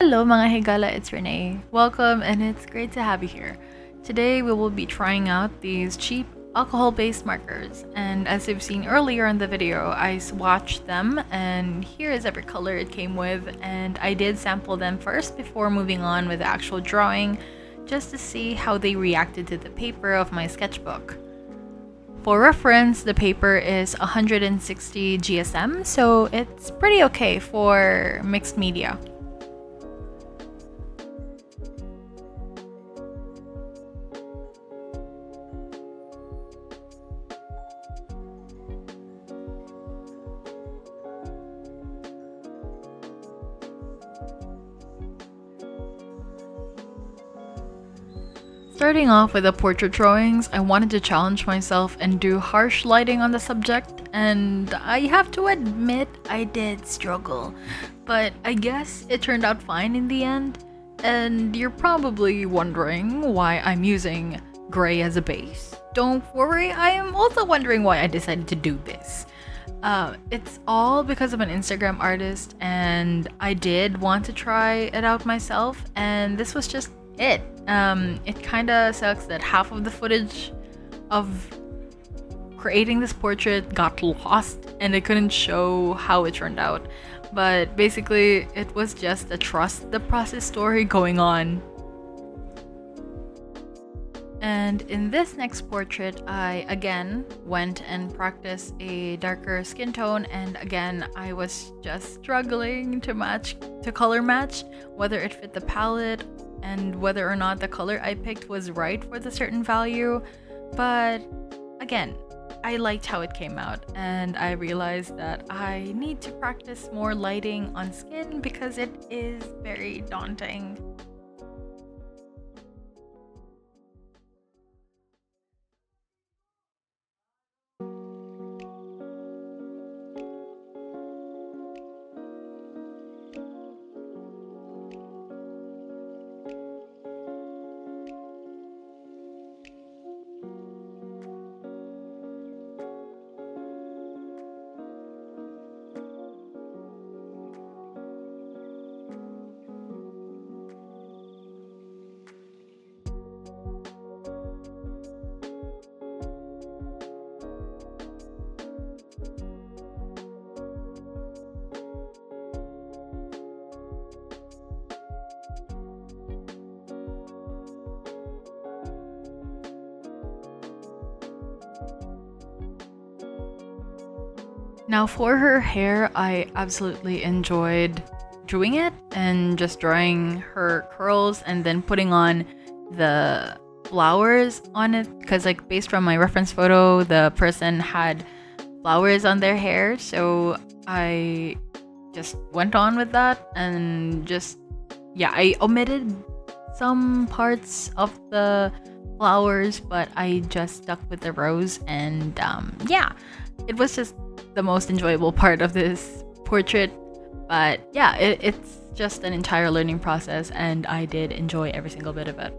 Hello mga higala, it's Renee. Welcome and it's great to have you here. Today we will be trying out these cheap alcohol-based markers, and as you've seen earlier in the video, I swatched them and here is every color it came with, and I did sample them first before moving on with the actual drawing just to see how they reacted to the paper of my sketchbook. For reference, the paper is 160 GSM, so it's pretty okay for mixed media. Starting off with the portrait drawings, I wanted to challenge myself and do harsh lighting on the subject, and I have to admit I did struggle, but I guess it turned out fine in the end. And you're probably wondering why I'm using gray as a base. Don't worry, I am also wondering why I decided to do this. It's all because of an Instagram artist, and I did want to try it out myself, and this was just it. It kind of sucks that half of the footage of creating this portrait got lost and I couldn't show how it turned out. But basically, it was just a trust the process story going on. And in this next portrait, I again went and practiced a darker skin tone, and again, I was just struggling to color match whether it fit the palette and whether or not the color I picked was right for the certain value. But again, I liked how it came out, and I realized that I need to practice more lighting on skin because it is very daunting. Now for her hair, I absolutely enjoyed doing it and just drawing her curls and then putting on the flowers on it, because like based from my reference photo, the person had flowers on their hair, so I just went on with that and just, yeah, I omitted some parts of the flowers, but I just stuck with the rose, and yeah, it was just the most enjoyable part of this portrait. But yeah, it's just an entire learning process, and I did enjoy every single bit of it.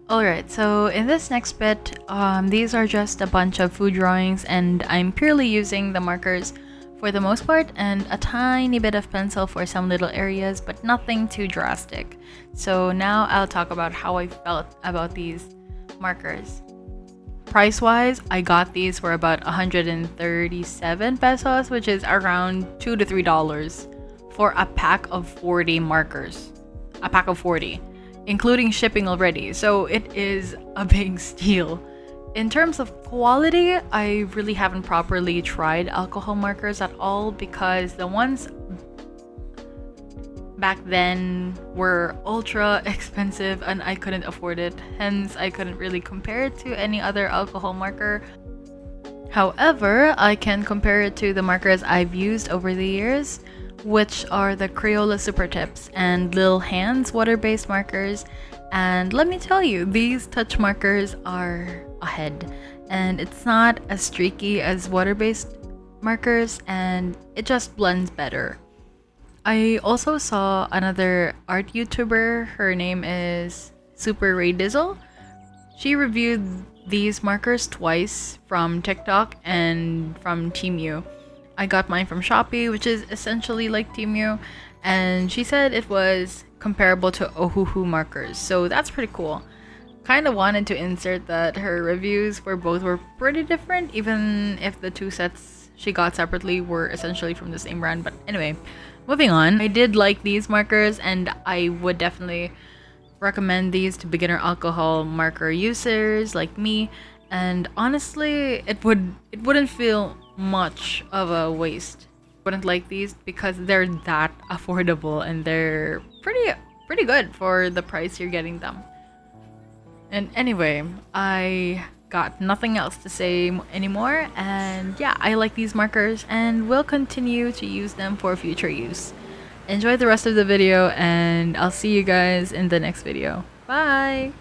Alright, so in this next bit, these are just a bunch of food drawings, and I'm purely using the markers for the most part and a tiny bit of pencil for some little areas, but nothing too drastic. So now I'll talk about how I felt about these markers. Price-wise, I got these for about 137 pesos, which is around $2 to $3 for a pack of 40 markers. A pack of 40, including shipping already, so it is a big steal. In terms of quality, I really haven't properly tried alcohol markers at all because the ones back then were ultra expensive and I couldn't afford it. Hence, I couldn't really compare it to any other alcohol marker. However, I can compare it to the markers I've used over the years, which are the Crayola Super Tips and Lil Hands water-based markers. And let me tell you, these touch markers are ahead. And it's not as streaky as water-based markers, and it just blends better. I also saw another art YouTuber, her name is Super Ray Dizzle. She reviewed these markers twice from TikTok and from Temu. I got mine from Shopee, which is essentially like Temu, and she said it was comparable to Ohuhu markers, so that's pretty cool. Kind of wanted to insert that her reviews for both were pretty different, even if the two sets she got separately were essentially from the same brand. But anyway, moving on. I did like these markers, and I would definitely recommend these to beginner alcohol marker users like me. And honestly, it wouldn't feel much of a waste. Wouldn't like these because they're that affordable and they're pretty good for the price you're getting them. And anyway, I got nothing else to say anymore, and yeah, I like these markers and will continue to use them for future use. Enjoy the rest of the video, and I'll see you guys in the next video. Bye!